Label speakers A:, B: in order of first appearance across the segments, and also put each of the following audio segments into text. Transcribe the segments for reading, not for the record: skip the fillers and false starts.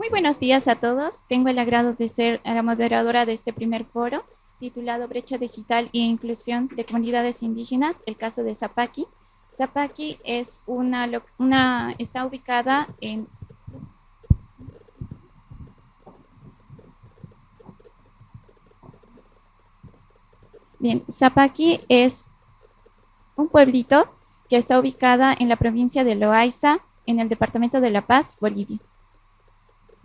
A: Muy buenos días a todos. Tengo el agrado de ser la moderadora de este primer foro titulado Brecha Digital e Inclusión de Comunidades Indígenas, el caso de Zapaqui. Zapaqui es está ubicada en... Bien, Zapaqui es un pueblito que está ubicada en la provincia de Loaiza, en el departamento de La Paz, Bolivia.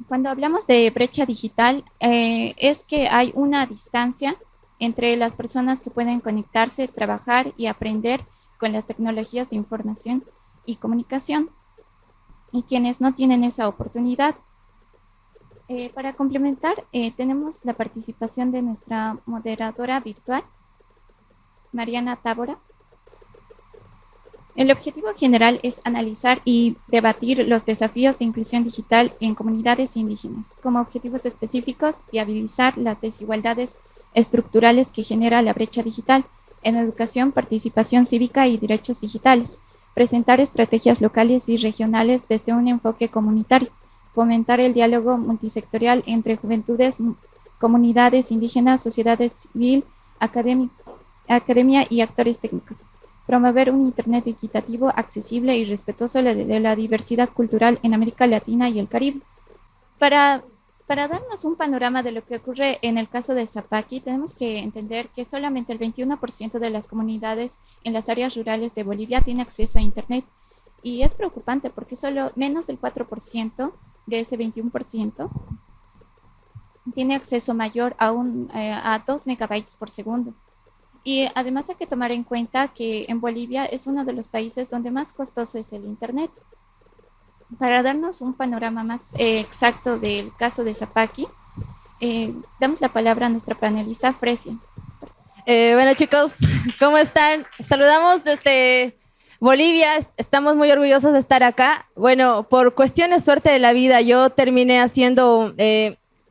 A: Cuando hablamos de brecha digital, es que hay una distancia entre las personas que pueden conectarse, trabajar y aprender con las tecnologías de información y comunicación y quienes no tienen esa oportunidad. Para complementar, tenemos la participación de nuestra moderadora virtual, Mariana Tábora. El objetivo general es analizar y debatir los desafíos de inclusión digital en comunidades indígenas. Como objetivos específicos, viabilizar las desigualdades estructurales que genera la brecha digital en educación, participación cívica y derechos digitales, presentar estrategias locales y regionales desde un enfoque comunitario, fomentar el diálogo multisectorial entre juventudes, comunidades indígenas, sociedad civil, academia y actores técnicos. Promover un Internet equitativo, accesible y respetuoso de la diversidad cultural en América Latina y el Caribe. Para darnos un panorama de lo que ocurre en el caso de Zapaqui, tenemos que entender que solamente el 21% de las comunidades en las áreas rurales de Bolivia tiene acceso a Internet. Y es preocupante porque solo menos del 4% de ese 21% tiene acceso mayor a 2 megabytes por segundo. Y además hay que tomar en cuenta que en Bolivia es uno de los países donde más costoso es el Internet. Para darnos un panorama más exacto del caso de Zapaqui, damos la palabra a nuestra panelista Fresia.
B: Bueno chicos, ¿cómo están? Saludamos desde Bolivia, estamos muy orgullosos de estar acá. Bueno, por cuestiones suerte de la vida, yo terminé haciendo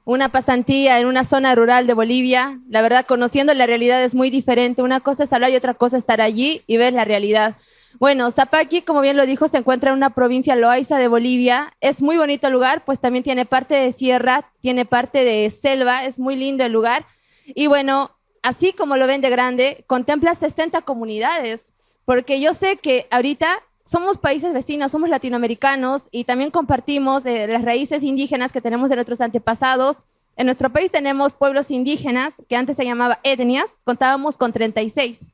B: una pasantía en una zona rural de Bolivia. La verdad, conociendo la realidad es muy diferente. Una cosa es hablar y otra cosa es estar allí y ver la realidad. Bueno, Zapaqui, como bien lo dijo, se encuentra en una provincia Loaiza de Bolivia. Es muy bonito el lugar, pues también tiene parte de sierra, tiene parte de selva, es muy lindo el lugar. Y bueno, así como lo ven de grande, contempla 60 comunidades, porque yo sé que ahorita somos países vecinos, somos latinoamericanos y también compartimos las raíces indígenas que tenemos de nuestros antepasados. En nuestro país tenemos pueblos indígenas, que antes se llamaba etnias, contábamos con 36.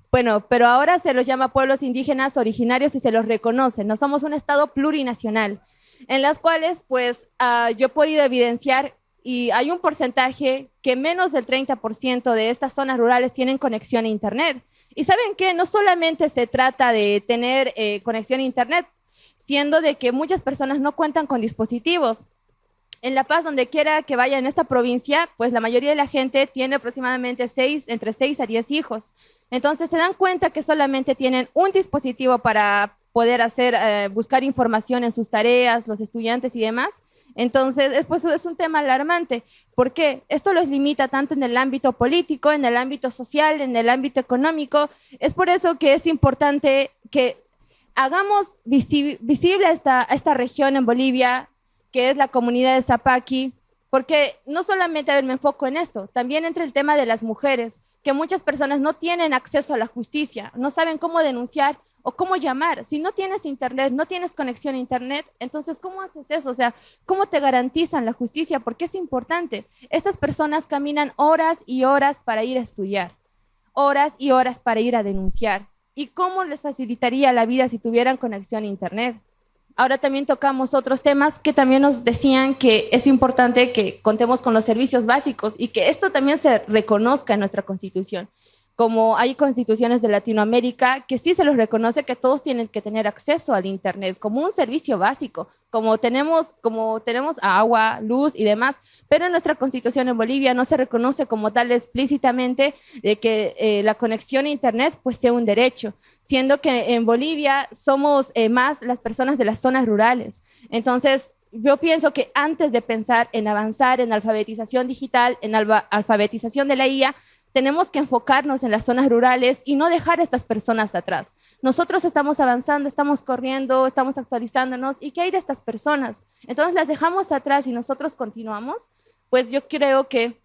B: Bueno, pero ahora se los llama pueblos indígenas originarios y se los reconoce. No somos un estado plurinacional, en las cuales pues yo he podido evidenciar y hay un porcentaje que menos del 30% de estas zonas rurales tienen conexión a Internet. Y ¿saben qué? No solamente se trata de tener conexión a Internet, siendo de que muchas personas no cuentan con dispositivos. En La Paz, donde quiera que vaya en esta provincia, pues la mayoría de la gente tiene aproximadamente entre 6 a 10 hijos. Entonces se dan cuenta que solamente tienen un dispositivo para poder buscar información en sus tareas, los estudiantes y demás. Entonces, pues es un tema alarmante. ¿Por qué? Esto los limita tanto en el ámbito político, en el ámbito social, en el ámbito económico. Es por eso que es importante que hagamos visible esta región en Bolivia, que es la comunidad de Zapaqui, porque no solamente, a ver, me enfoco en esto, también entre el tema de las mujeres, que muchas personas no tienen acceso a la justicia, no saben cómo denunciar o cómo llamar. Si no tienes Internet, no tienes conexión a Internet, entonces, ¿cómo haces eso? O sea, ¿cómo te garantizan la justicia? Porque es importante. Estas personas caminan horas y horas para ir a estudiar, horas y horas para ir a denunciar. ¿Y cómo les facilitaría la vida si tuvieran conexión a Internet? Ahora también tocamos otros temas que también nos decían que es importante que contemos con los servicios básicos y que esto también se reconozca en nuestra Constitución. Como hay constituciones de Latinoamérica que sí se los reconoce que todos tienen que tener acceso al Internet como un servicio básico, como tenemos agua, luz y demás, pero en nuestra Constitución en Bolivia no se reconoce como tal explícitamente de que la conexión a Internet pues sea un derecho, siendo que en Bolivia somos más las personas de las zonas rurales. Entonces, yo pienso que antes de pensar en avanzar en alfabetización digital, en alfabetización de la IA, tenemos que enfocarnos en las zonas rurales y no dejar a estas personas atrás. Nosotros estamos avanzando, estamos corriendo, estamos actualizándonos, ¿y qué hay de estas personas? Entonces las dejamos atrás y nosotros continuamos. Pues yo creo que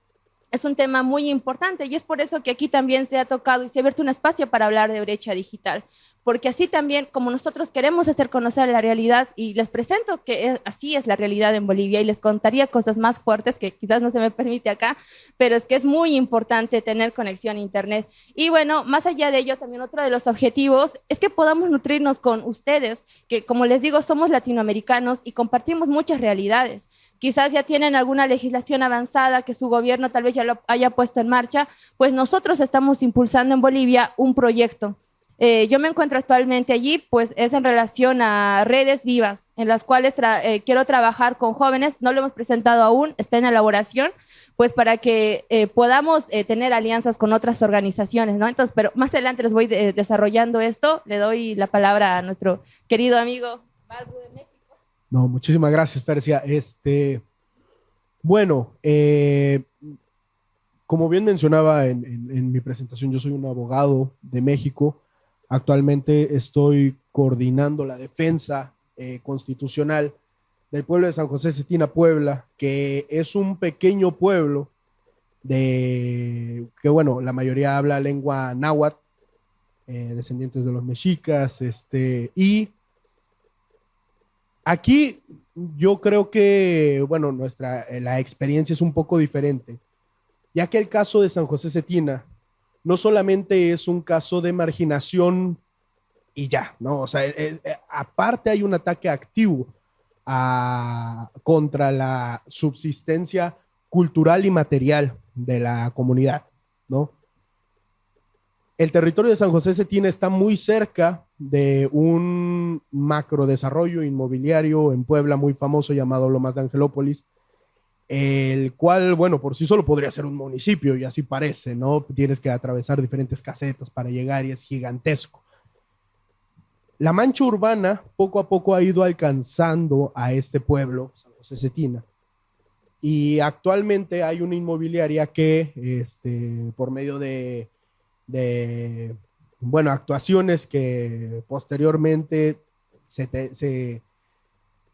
B: es un tema muy importante y es por eso que aquí también se ha tocado y se ha abierto un espacio para hablar de brecha digital, porque así también, como nosotros queremos hacer conocer la realidad, y les presento que así es la realidad en Bolivia, y les contaría cosas más fuertes que quizás no se me permite acá, pero es que es muy importante tener conexión a Internet. Y bueno, más allá de ello, también otro de los objetivos es que podamos nutrirnos con ustedes, que como les digo, somos latinoamericanos y compartimos muchas realidades. Quizás ya tienen alguna legislación avanzada que su gobierno tal vez ya lo haya puesto en marcha, pues nosotros estamos impulsando en Bolivia un proyecto. Yo me encuentro actualmente allí, pues es en relación a redes vivas, en las cuales quiero trabajar con jóvenes, no lo hemos presentado aún, está en elaboración, pues para que podamos tener alianzas con otras organizaciones, ¿no? Entonces, pero más adelante les voy desarrollando esto, le doy la palabra a nuestro querido amigo Balbu de México.
C: No, muchísimas gracias, Fercia. Bueno, como bien mencionaba en mi presentación, yo soy un abogado de México. Actualmente estoy coordinando la defensa constitucional del pueblo de San José Cetina, Puebla, que es un pequeño pueblo que, bueno, la mayoría habla lengua náhuatl, descendientes de los mexicas, y aquí yo creo que, bueno, la experiencia es un poco diferente, ya que el caso de San José Cetina no solamente es un caso de marginación y ya, ¿no? O sea, aparte hay un ataque activo contra la subsistencia cultural y material de la comunidad, ¿no? El territorio de San José Cetina está muy cerca de un macrodesarrollo inmobiliario en Puebla muy famoso llamado Lomas de Angelópolis, el cual, bueno, por sí solo podría ser un municipio y así parece, ¿no? Tienes que atravesar diferentes casetas para llegar y es gigantesco. La mancha urbana poco a poco ha ido alcanzando a este pueblo, San José Cetina, y actualmente hay una inmobiliaria que, por medio de bueno, actuaciones que posteriormente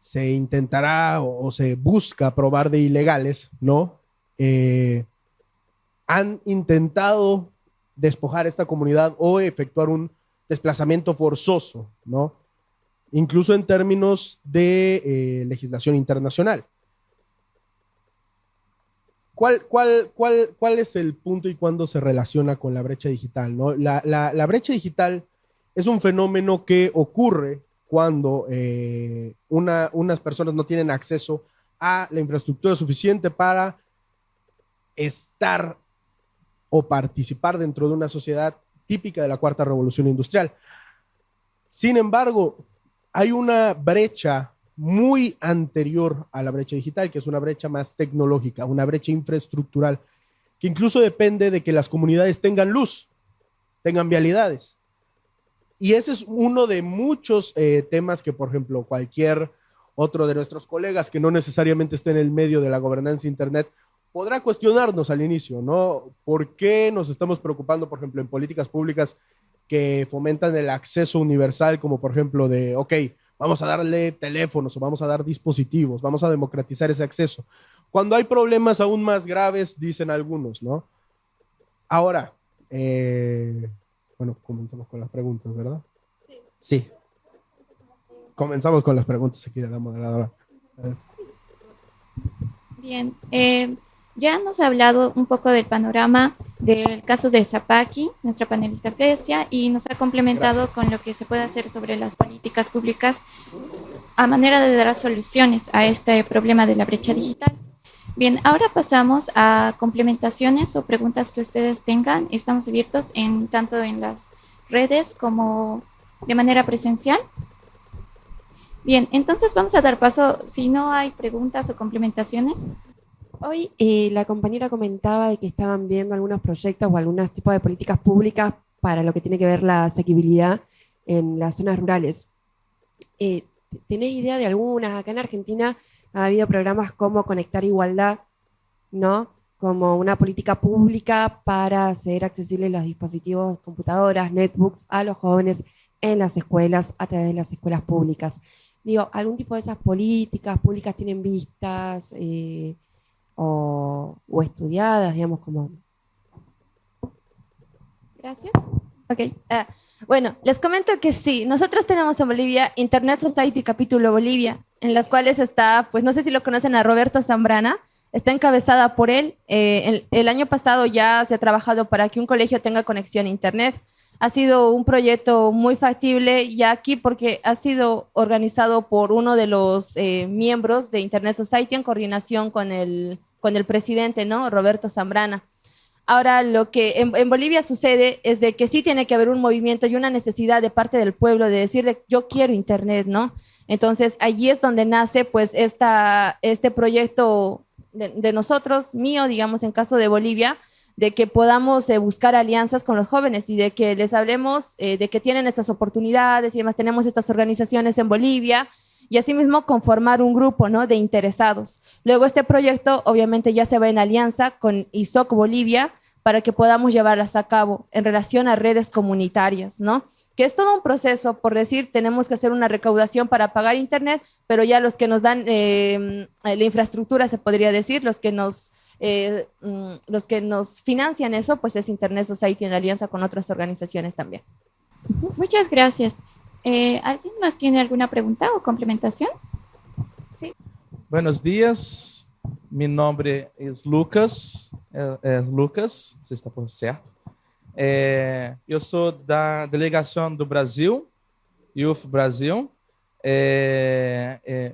C: se intentará o se busca probar de ilegales, ¿no? Han intentado despojar esta comunidad o efectuar un desplazamiento forzoso, ¿no? Incluso en términos de legislación internacional. ¿Cuál es el punto y cuándo se relaciona con la brecha digital, ¿no? La brecha digital es un fenómeno que ocurre cuando unas personas no tienen acceso a la infraestructura suficiente para estar o participar dentro de una sociedad típica de la cuarta revolución industrial. Sin embargo, hay una brecha muy anterior a la brecha digital, que es una brecha más tecnológica, una brecha infraestructural, que incluso depende de que las comunidades tengan luz, tengan vialidades. Y ese es uno de muchos temas que, por ejemplo, cualquier otro de nuestros colegas que no necesariamente esté en el medio de la gobernanza Internet podrá cuestionarnos al inicio, ¿no? ¿Por qué nos estamos preocupando, por ejemplo, en políticas públicas que fomentan el acceso universal, como por ejemplo de, ok, vamos a darle teléfonos o vamos a dar dispositivos, vamos a democratizar ese acceso? Cuando hay problemas aún más graves, dicen algunos, ¿no? Ahora, bueno, comenzamos con las preguntas, ¿verdad? Sí. Comenzamos con las preguntas aquí de la moderadora.
A: Bien, ya nos ha hablado un poco del panorama del caso de Zapaki, nuestra panelista Frecia, y nos ha complementado con lo que se puede hacer sobre las políticas públicas a manera de dar soluciones a este problema de la brecha digital. Bien, ahora pasamos a complementaciones o preguntas que ustedes tengan. Estamos abiertos tanto en las redes como de manera presencial. Bien, entonces vamos a dar paso, si no hay preguntas o complementaciones.
D: Hoy la compañera comentaba de que estaban viendo algunos proyectos o algunos tipos de políticas públicas para lo que tiene que ver la asequibilidad en las zonas rurales. ¿Tenés idea de algunas? Acá en Argentina ha habido programas como Conectar Igualdad, ¿no? como una política pública para hacer accesibles los dispositivos, computadoras, netbooks a los jóvenes en las escuelas, a través de las escuelas públicas. Digo, ¿algún tipo de esas políticas públicas tienen vistas o estudiadas, digamos, como?
A: Gracias.
B: Ok. Bueno, les comento que sí, nosotros tenemos en Bolivia Internet Society Capítulo Bolivia, en las cuales está, pues no sé si lo conocen, a Roberto Zambrana, está encabezada por él. El año pasado ya se ha trabajado para que un colegio tenga conexión a Internet. Ha sido un proyecto muy factible ya aquí porque ha sido organizado por uno de los miembros de Internet Society en coordinación con el presidente, ¿no? Roberto Zambrana. Ahora, lo que en Bolivia sucede es de que sí tiene que haber un movimiento y una necesidad de parte del pueblo de decir de, yo quiero Internet, ¿no? Entonces, allí es donde nace pues este proyecto de nosotros, mío, digamos, en caso de Bolivia, de que podamos buscar alianzas con los jóvenes y de que les hablemos de que tienen estas oportunidades y además tenemos estas organizaciones en Bolivia y asimismo conformar un grupo, ¿no?, de interesados. Luego este proyecto obviamente ya se va en alianza con ISOC Bolivia para que podamos llevarlas a cabo en relación a redes comunitarias, ¿no? Que es todo un proceso, por decir, tenemos que hacer una recaudación para pagar Internet, pero ya los que nos dan la infraestructura, se podría decir, los que nos financian eso, pues es Internet Society en alianza con otras organizaciones también.
A: Muchas gracias. ¿Alguien más tiene alguna pregunta o complementación? Sí.
E: Buenos dias, meu nome é Lucas, Lucas, não sei se está por certo. Eu sou da delegação do Brasil, Youth Brasil. Eu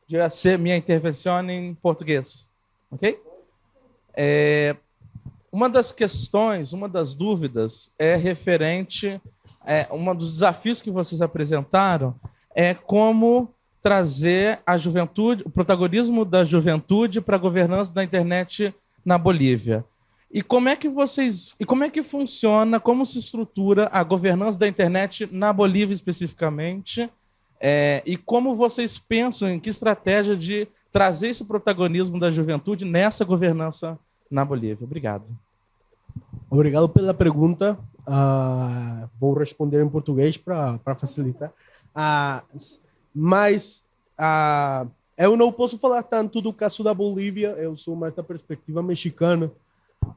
E: ia ser minha intervenção em português, ok? Uma das questões, uma das dúvidas é referente, um dos desafios que vocês apresentaram é como trazer a juventude, o protagonismo da juventude para a governança da internet na Bolívia. E como é que funciona, como se estrutura a governança da internet na Bolívia especificamente, e como vocês pensam em que estratégia de trazer esse protagonismo da juventude nessa governança na Bolívia? Obrigado.
C: Obrigado pela pergunta. Vou responder em português para facilitar. Mas eu não posso falar tanto do caso da Bolívia, eu sou mais da perspectiva mexicana,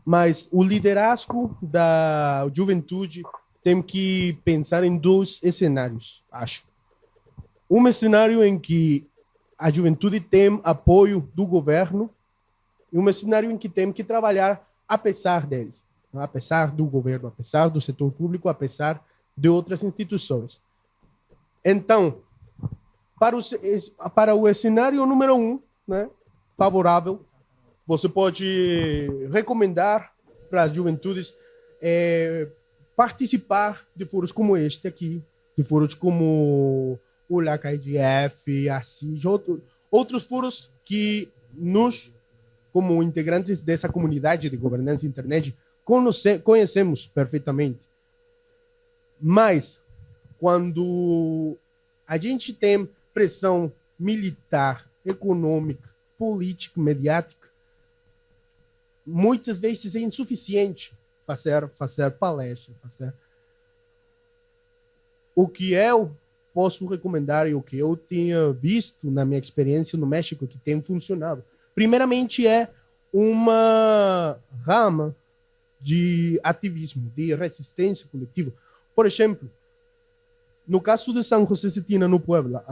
C: mas o liderazgo da juventude tem que pensar em dois cenários, acho. Um cenário em que a juventude tem apoio do governo e um cenário em que tem que trabalhar apesar dele, apesar do governo, apesar do setor público, apesar de outras instituições. Então, para o cenário número 1, né, favorável, você pode recomendar para as juventudes participar de foros como este aqui, de foros como o LACAIDF, assim, outros foros que nós, como integrantes dessa comunidade de governança internet, conhecemos perfeitamente. Mas, quando a gente tem pressão militar, econômica, política, mediática, muitas vezes é insuficiente fazer palestra. O que eu posso recomendar e o que eu tinha visto na minha experiência no México que tem funcionado, primeiramente é uma rama de ativismo, de resistência coletiva. Por exemplo, no caso de São José Cetina, no Puebla,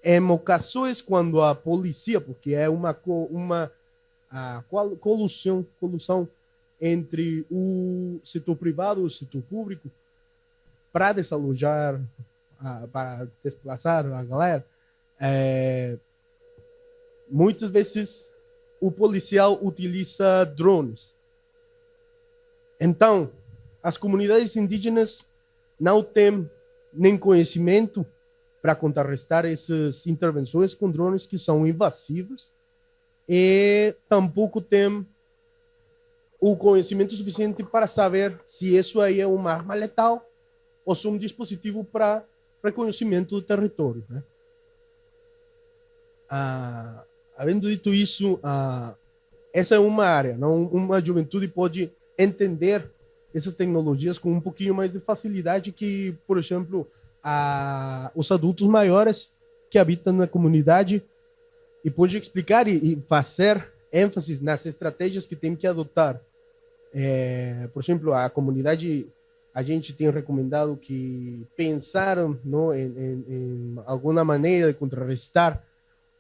C: em ocasiões quando a polícia, porque é uma colução entre o setor privado e o setor público para desalojar, para desplaçar a galera, muitas vezes o policial utiliza drones. Então, as comunidades indígenas não têm nem conhecimento para contrarrestar essas intervenções com drones que são invasivas e tampouco têm o conhecimento suficiente para saber se isso aí é uma arma letal ou se é um dispositivo para reconhecimento do território, né? Havendo dito isso, essa é uma área, não? Uma juventude pode entender essas tecnologias com um pouquinho mais de facilidade que, por exemplo, os adultos maiores que habitam na comunidade, e pode explicar e fazer ênfase nas estratégias que tem que adotar. Por exemplo, a comunidade, a gente tem recomendado que pensaram, não, em alguma maneira de contrarrestar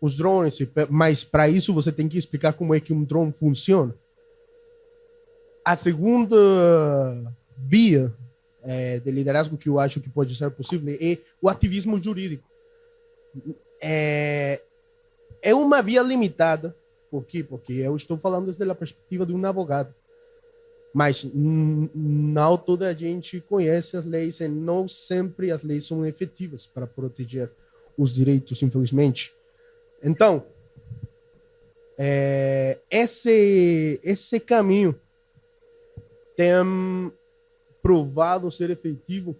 C: os drones, mas para isso você tem que explicar como é que um drone funciona. A segunda via de liderazgo que eu acho que pode ser possível é o ativismo jurídico. É uma via limitada. Por quê? Porque eu estou falando desde a perspectiva de um advogado. Mas não toda a gente conhece as leis e não sempre as leis são efetivas para proteger os direitos, infelizmente. Então, esse caminho tem provado ser efetivo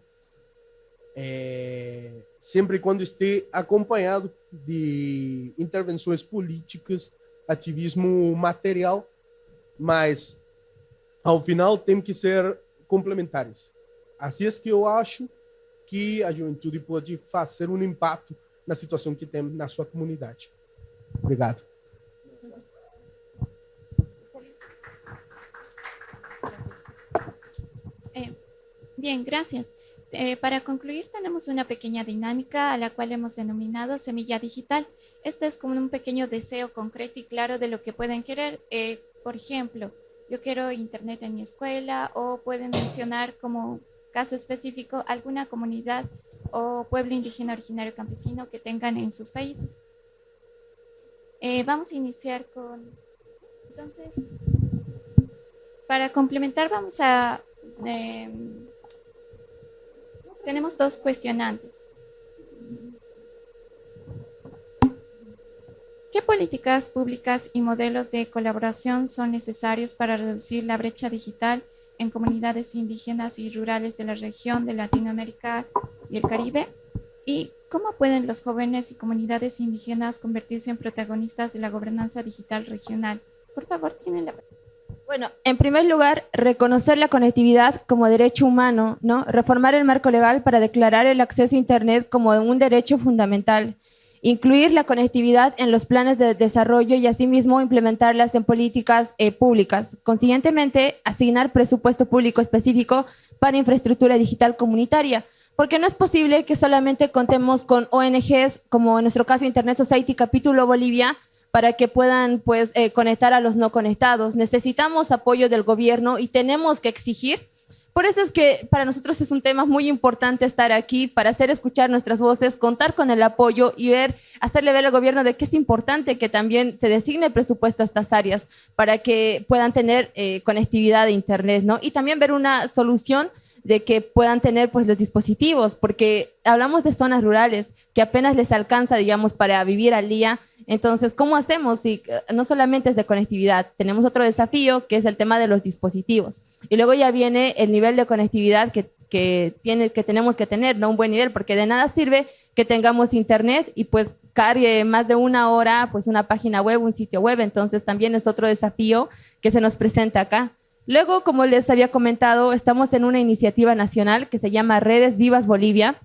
C: sempre quando esteja acompanhado de intervenções políticas, ativismo material, mas ao final tem que ser complementares. Assim é que eu acho que a juventude pode fazer um impacto na situação que tem na sua comunidade. Obrigado.
A: Bien, gracias. Para concluir, tenemos una pequeña dinámica a la cual hemos denominado Semilla Digital. Esto es como un pequeño deseo concreto y claro de lo que pueden querer. Por ejemplo, yo quiero internet en mi escuela, o pueden mencionar como caso específico alguna comunidad o pueblo indígena originario campesino que tengan en sus países. Vamos a iniciar con... Entonces, para complementar vamos a... tenemos dos cuestionantes. ¿Qué políticas públicas y modelos de colaboración son necesarios para reducir la brecha digital en comunidades indígenas y rurales de la región de Latinoamérica y el Caribe? ¿Y cómo pueden los jóvenes y comunidades indígenas convertirse en protagonistas de la gobernanza digital regional? Por favor, tienen la...
B: Bueno, en primer lugar, reconocer la conectividad como derecho humano, ¿no? Reformar el marco legal para declarar el acceso a Internet como un derecho fundamental. Incluir la conectividad en los planes de desarrollo y asimismo implementarlas en políticas públicas. Consiguientemente, asignar presupuesto público específico para infraestructura digital comunitaria, porque no es posible que solamente contemos con ONGs, como en nuestro caso Internet Society Capítulo Bolivia, para que puedan pues, conectar a los no conectados. Necesitamos apoyo del gobierno y tenemos que exigir. Por eso es que para nosotros es un tema muy importante estar aquí, para hacer escuchar nuestras voces, contar con el apoyo y hacerle ver al gobierno de que es importante que también se designe presupuesto a estas áreas para que puedan tener conectividad de Internet, ¿no? Y también ver una solución de que puedan tener pues los dispositivos, porque hablamos de zonas rurales que apenas les alcanza, digamos, para vivir al día. Entonces, ¿cómo hacemos? Si no solamente es de conectividad, tenemos otro desafío que es el tema de los dispositivos. Y luego ya viene el nivel de conectividad que tenemos que tener, ¿no? Un buen nivel, porque de nada sirve que tengamos internet y pues cargue más de una hora pues una página web, un sitio web. Entonces, también es otro desafío que se nos presenta acá. Luego, como les había comentado, estamos en una iniciativa nacional que se llama Redes Vivas Bolivia,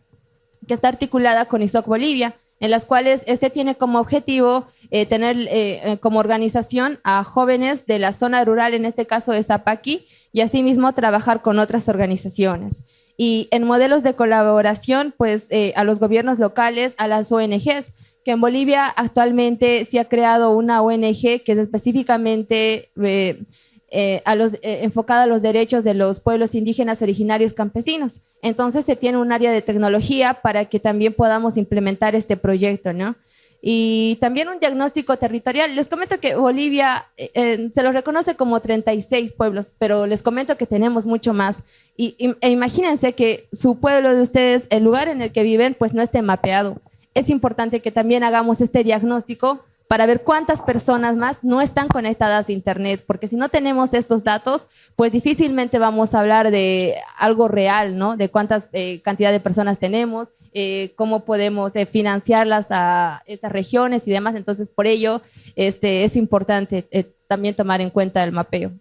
B: que está articulada con ISOC Bolivia, en las cuales tiene como objetivo tener como organización a jóvenes de la zona rural, en este caso de Zapaqui, y asimismo trabajar con otras organizaciones. Y en modelos de colaboración, pues a los gobiernos locales, a las ONGs, que en Bolivia actualmente se ha creado una ONG que es específicamente enfocada a los derechos de los pueblos indígenas originarios campesinos. Entonces se tiene un área de tecnología para que también podamos implementar este proyecto, ¿no? Y también un diagnóstico territorial. Les comento que Bolivia se lo reconoce como 36 pueblos, pero les comento que tenemos mucho más. E imagínense que su pueblo de ustedes, el lugar en el que viven, pues no esté mapeado. Es importante que también hagamos este diagnóstico para ver cuántas personas más no están conectadas a Internet, porque si no tenemos estos datos, pues difícilmente vamos a hablar de algo real, ¿no? De cuántas cantidad de personas tenemos, cómo podemos financiarlas a estas regiones y demás. Entonces, por ello, es importante también tomar en cuenta el mapeo.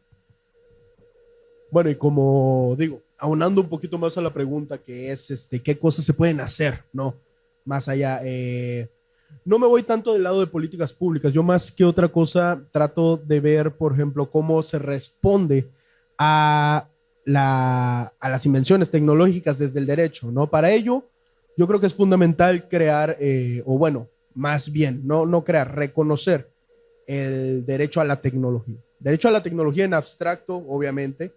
C: Bueno, y como digo, aunando un poquito más a la pregunta que es, ¿qué cosas se pueden hacer, no? Más allá, no me voy tanto del lado de políticas públicas, yo más que otra cosa trato de ver, por ejemplo, cómo se responde a las invenciones tecnológicas desde el derecho, ¿no? Para ello, yo creo que es fundamental crear, o bueno, más bien, no crear, reconocer el derecho a la tecnología. Derecho a la tecnología en abstracto, obviamente,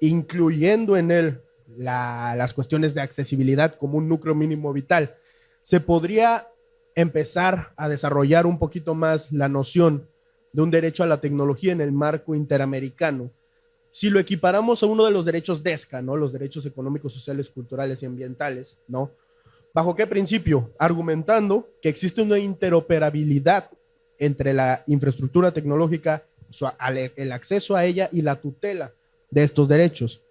C: incluyendo en él las cuestiones de accesibilidad como un núcleo mínimo vital. Se podría empezar a desarrollar un poquito más la noción de un derecho a la tecnología en el marco interamericano. Si lo equiparamos a uno de los derechos DESCA, ¿no? Los derechos económicos, sociales, culturales y ambientales, ¿no? ¿Bajo qué principio? Argumentando que existe una interoperabilidad entre la infraestructura tecnológica, el acceso a ella y la tutela de estos derechos.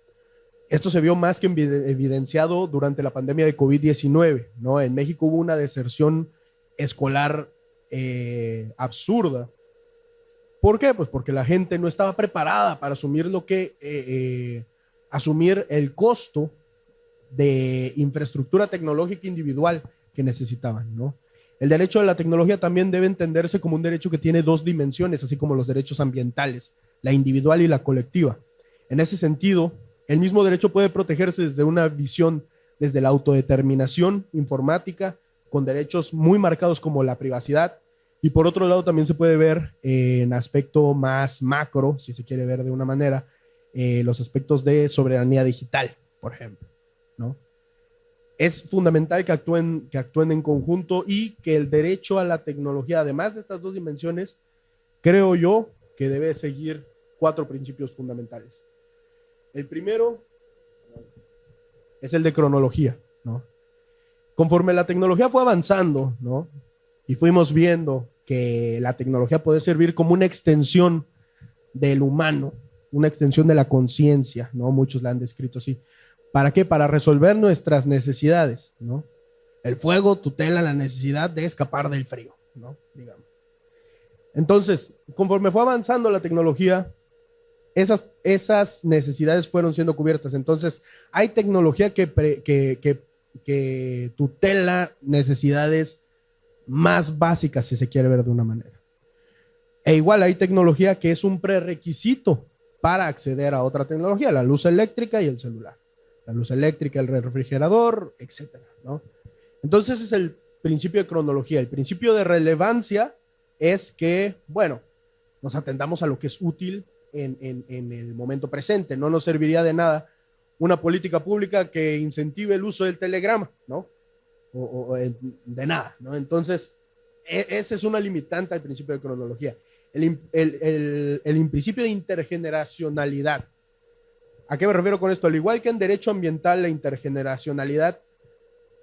C: Esto se vio más que evidenciado durante la pandemia de COVID-19, ¿no? En México hubo una deserción escolar absurda. ¿Por qué? Pues porque la gente no estaba preparada para asumir asumir el costo de infraestructura tecnológica individual que necesitaban, ¿no? El derecho a la tecnología también debe entenderse como un derecho que tiene dos dimensiones, así como los derechos ambientales, la individual y la colectiva. En ese sentido, el mismo derecho puede protegerse desde una visión, desde la autodeterminación informática, con derechos muy marcados como la privacidad, y por otro lado también se puede ver en aspecto más macro, si se quiere ver de una manera, los aspectos de soberanía digital, por ejemplo, ¿no? Es fundamental que actúen en conjunto y que el derecho a la tecnología, además de estas dos dimensiones, creo yo que debe seguir 4 principios fundamentales. El primero es el de cronología, ¿no? Conforme la tecnología fue avanzando, ¿no? Y fuimos viendo que la tecnología puede servir como una extensión del humano, una extensión de la conciencia, ¿no? Muchos la han descrito así. ¿Para qué? Para resolver nuestras necesidades, ¿no? El fuego tutela la necesidad de escapar del frío, ¿no? Digamos. Entonces, conforme fue avanzando la tecnología, esas necesidades fueron siendo cubiertas. Entonces, hay tecnología que tutela necesidades más básicas, si se quiere ver de una manera. E igual hay tecnología que es un prerequisito para acceder a otra tecnología, la luz eléctrica y el celular. La luz eléctrica, el refrigerador, etcétera, ¿no? Entonces, ese es el principio de cronología. El principio de relevancia es que, bueno, nos atendamos a lo que es útil en el momento presente. No nos serviría de nada una política pública que incentive el uso del telegrama, ¿no? De nada, ¿no? Entonces, esa es una limitante al principio de cronología. El principio de intergeneracionalidad. ¿A qué me refiero con esto? Al igual que en derecho ambiental, la intergeneracionalidad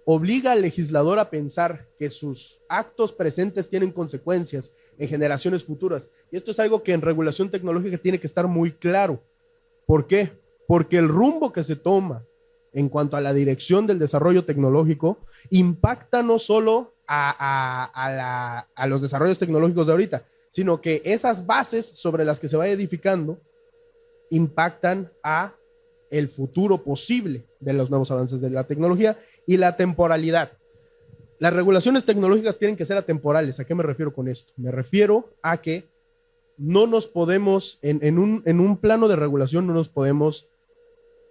C: obliga al legislador a pensar que sus actos presentes tienen consecuencias en generaciones futuras. Y esto es algo que en regulación tecnológica tiene que estar muy claro. ¿Por qué? Porque el rumbo que se toma en cuanto a la dirección del desarrollo tecnológico impacta no solo a los desarrollos tecnológicos de ahorita, sino que esas bases sobre las que se va edificando impactan a el futuro posible de los nuevos avances de la tecnología y la temporalidad. Las regulaciones tecnológicas tienen que ser atemporales. ¿A qué me refiero con esto? Me refiero a que no nos podemos, en un plano de regulación, no nos podemos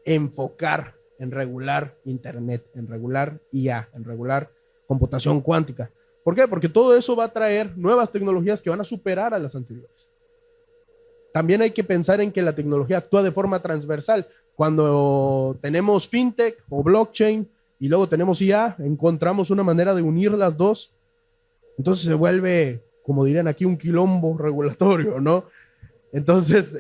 C: enfocar en regular Internet, en regular IA, en regular computación cuántica. ¿Por qué? Porque todo eso va a traer nuevas tecnologías que van a superar a las anteriores. También hay que pensar en que la tecnología actúa de forma transversal. Cuando tenemos fintech o blockchain y luego tenemos IA, encontramos una manera de unir las dos. Entonces se vuelve, como dirían aquí, un quilombo regulatorio, ¿no? Entonces,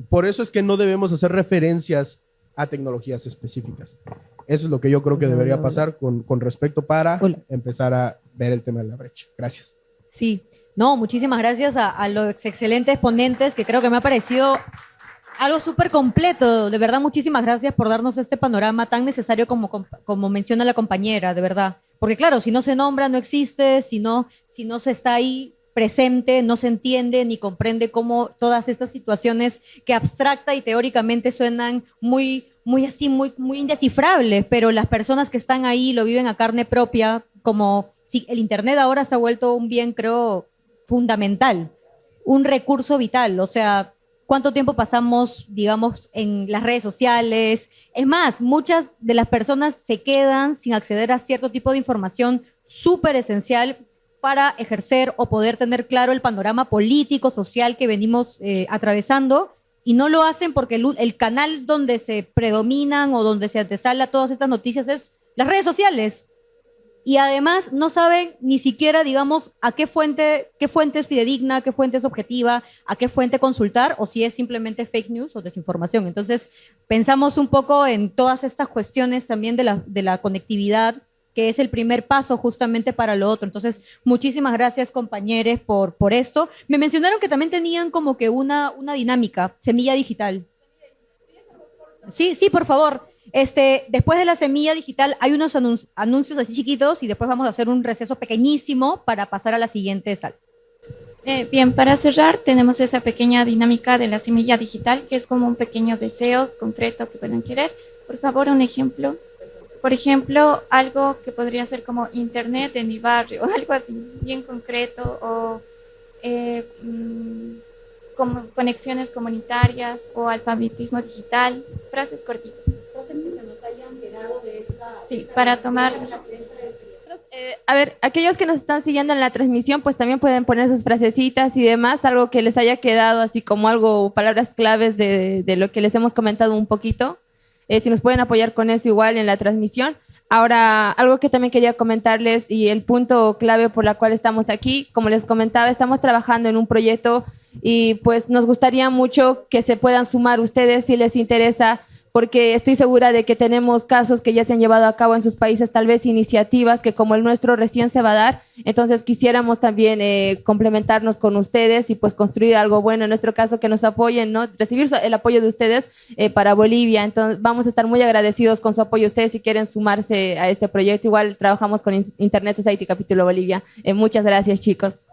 C: por eso es que no debemos hacer referencias a tecnologías específicas. Eso es lo que yo creo que debería pasar con respecto para empezar a ver el tema de la brecha. Gracias.
F: Sí, no, muchísimas gracias a los excelentes ponentes, que creo que me ha parecido algo súper completo. De verdad, muchísimas gracias por darnos este panorama tan necesario como menciona la compañera, de verdad. Porque claro, si no se nombra, no existe, si no se está ahí presente, no se entiende ni comprende cómo todas estas situaciones que abstracta y teóricamente suenan muy indescifrables, pero las personas que están ahí lo viven a carne propia, como si el Internet ahora se ha vuelto un bien, creo, fundamental, un recurso vital. O sea, ¿cuánto tiempo pasamos, digamos, en las redes sociales? Es más, muchas de las personas se quedan sin acceder a cierto tipo de información súper esencial para ejercer o poder tener claro el panorama político, social que venimos atravesando, y no lo hacen porque el canal donde se predominan o donde se antesala todas estas noticias es las redes sociales. Y además no saben ni siquiera, digamos, a qué fuente es fidedigna, qué fuente es objetiva, a qué fuente consultar, o si es simplemente fake news o desinformación. Entonces, pensamos un poco en todas estas cuestiones también de la conectividad, que es el primer paso justamente para lo otro. Entonces, muchísimas gracias, compañeros, por esto. Me mencionaron que también tenían como que una dinámica, semilla digital. Sí, sí, por favor. Después de la semilla digital hay unos anuncios así chiquitos y después vamos a hacer un receso pequeñísimo para pasar a la siguiente sala.
A: Bien, para cerrar tenemos esa pequeña dinámica de la semilla digital, que es como un pequeño deseo concreto que puedan querer. Por favor, un ejemplo. Por ejemplo, algo que podría ser como internet en mi barrio, algo así bien concreto, o como conexiones comunitarias o alfabetismo digital, frases cortitas. Frases que se nos hayan quedado de esta... Sí, para tomar...
B: A ver, aquellos que nos están siguiendo en la transmisión, pues también pueden poner sus frasecitas y demás, algo que les haya quedado, así como algo, palabras claves de lo que les hemos comentado un poquito. Si nos pueden apoyar con eso igual en la transmisión. Ahora, algo que también quería comentarles y el punto clave por la cual estamos aquí, como les comentaba, estamos trabajando en un proyecto y pues nos gustaría mucho que se puedan sumar ustedes si les interesa, porque estoy segura de que tenemos casos que ya se han llevado a cabo en sus países, tal vez iniciativas que como el nuestro recién se va a dar. Entonces quisiéramos también complementarnos con ustedes y pues construir algo bueno, en nuestro caso que nos apoyen, ¿no? Recibir el apoyo de ustedes para Bolivia. Entonces vamos a estar muy agradecidos con su apoyo. Ustedes si quieren sumarse a este proyecto, igual trabajamos con Internet Society Capítulo Bolivia. Muchas gracias, chicos.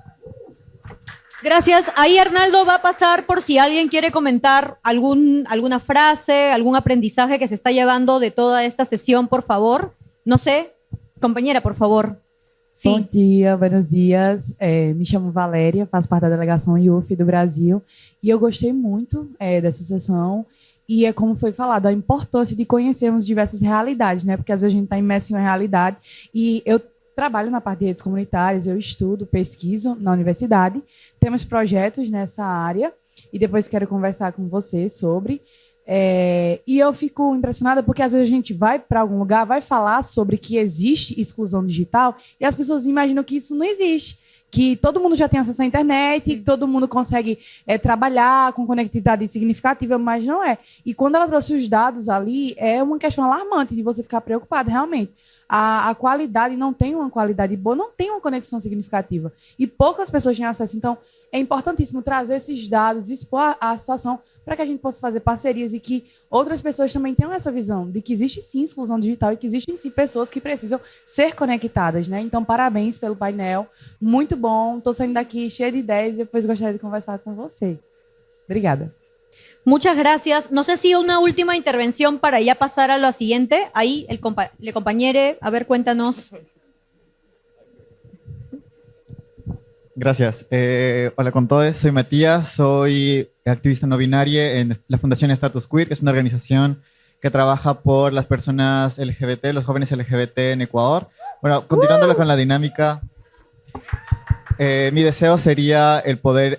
F: Gracias. Ahí Arnaldo va a pasar por si alguien quiere comentar alguna frase, algún aprendizaje que se está llevando de toda esta sesión, por favor. No sé, compañera, por favor. Sí.
G: Bom dia, buenos dias. Me chamo Valéria, faço parte da delegação IUF do Brasil e eu gostei muito dessa sessão. E é como foi falado, a importância de conhecermos diversas realidades, né? Porque às vezes a gente está imerso em uma realidade e eu trabalho na parte de redes comunitárias, eu estudo, pesquiso na universidade, temos projetos nessa área e depois quero conversar com você sobre. E eu fico impressionada porque às vezes a gente vai para algum lugar, vai falar sobre que existe exclusão digital e as pessoas imaginam que isso não existe, que todo mundo já tem acesso à internet, que todo mundo consegue trabalhar com conectividade significativa, mas não é. E quando ela trouxe os dados ali, é uma questão alarmante de você ficar preocupado, realmente. A qualidade não tem uma qualidade boa, não tem uma conexão significativa. E poucas pessoas têm acesso. Então, é importantíssimo trazer esses dados, expor a situação para que a gente possa fazer parcerias e que outras pessoas também tenham essa visão de que existe sim exclusão digital e que existem sim pessoas que precisam ser conectadas, né? Então, parabéns pelo painel. Muito bom. Estou saindo daqui cheia de ideias e depois gostaria de conversar com você. Obrigada.
F: Muchas gracias. No sé si una última intervención para ya pasar a lo siguiente. Ahí, el compañero, a ver, cuéntanos.
H: Gracias. Hola con todos, soy Matías, soy activista no binaria en la Fundación Status Queer, que es una organización que trabaja por las personas LGBT, los jóvenes LGBT en Ecuador. Bueno, continuando con la dinámica, mi deseo sería el poder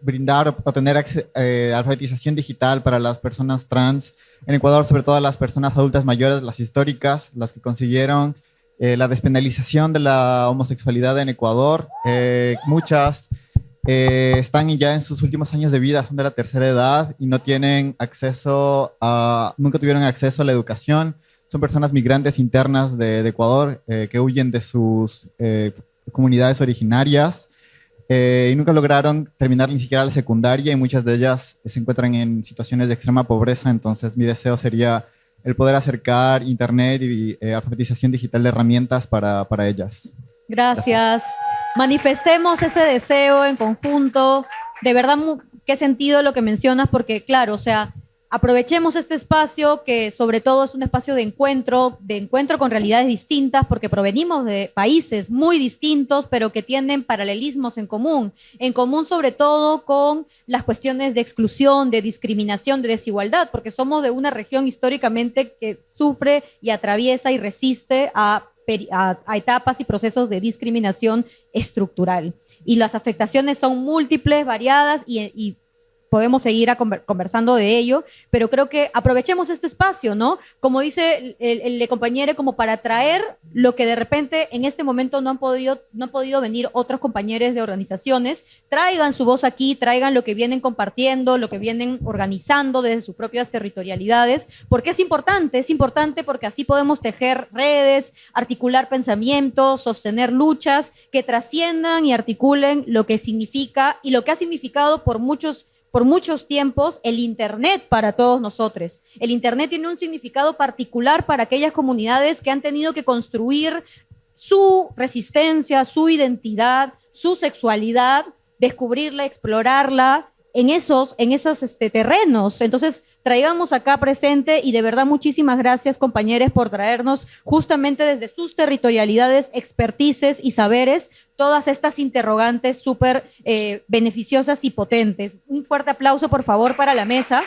H: brindar o tener alfabetización digital para las personas trans en Ecuador, sobre todo las personas adultas mayores, las históricas, las que consiguieron la despenalización de la homosexualidad en Ecuador. Muchas están ya en sus últimos años de vida, son de la tercera edad y no tienen acceso nunca tuvieron acceso a la educación. Son personas migrantes internas de Ecuador que huyen de sus comunidades originarias. y nunca lograron terminar ni siquiera la secundaria y muchas de ellas se encuentran en situaciones de extrema pobreza. Entonces mi deseo sería el poder acercar internet y alfabetización digital de herramientas para ellas.
F: Gracias. Manifestemos ese deseo en conjunto. De verdad, qué sentido lo que mencionas, porque claro, o sea, aprovechemos este espacio que sobre todo es un espacio de encuentro con realidades distintas, porque provenimos de países muy distintos, pero que tienen paralelismos en común sobre todo con las cuestiones de exclusión, de discriminación, de desigualdad, porque somos de una región históricamente que sufre y atraviesa y resiste a etapas y procesos de discriminación estructural. Y las afectaciones son múltiples, variadas y podemos seguir conversando de ello, pero creo que aprovechemos este espacio, ¿no? Como dice el compañero, como para traer lo que de repente en este momento no han podido venir otros compañeros de organizaciones, traigan su voz aquí, traigan lo que vienen compartiendo, lo que vienen organizando desde sus propias territorialidades, porque es importante porque así podemos tejer redes, articular pensamientos, sostener luchas que trasciendan y articulen lo que significa y lo que ha significado por muchos tiempos el Internet para todos nosotros. El Internet tiene un significado particular para aquellas comunidades que han tenido que construir su resistencia, su identidad, su sexualidad, descubrirla, explorarla en esos terrenos. Entonces, traigamos acá presente y de verdad muchísimas gracias, compañeros, por traernos justamente desde sus territorialidades, expertices y saberes todas estas interrogantes súper beneficiosas y potentes. Un fuerte aplauso, por favor, para la mesa.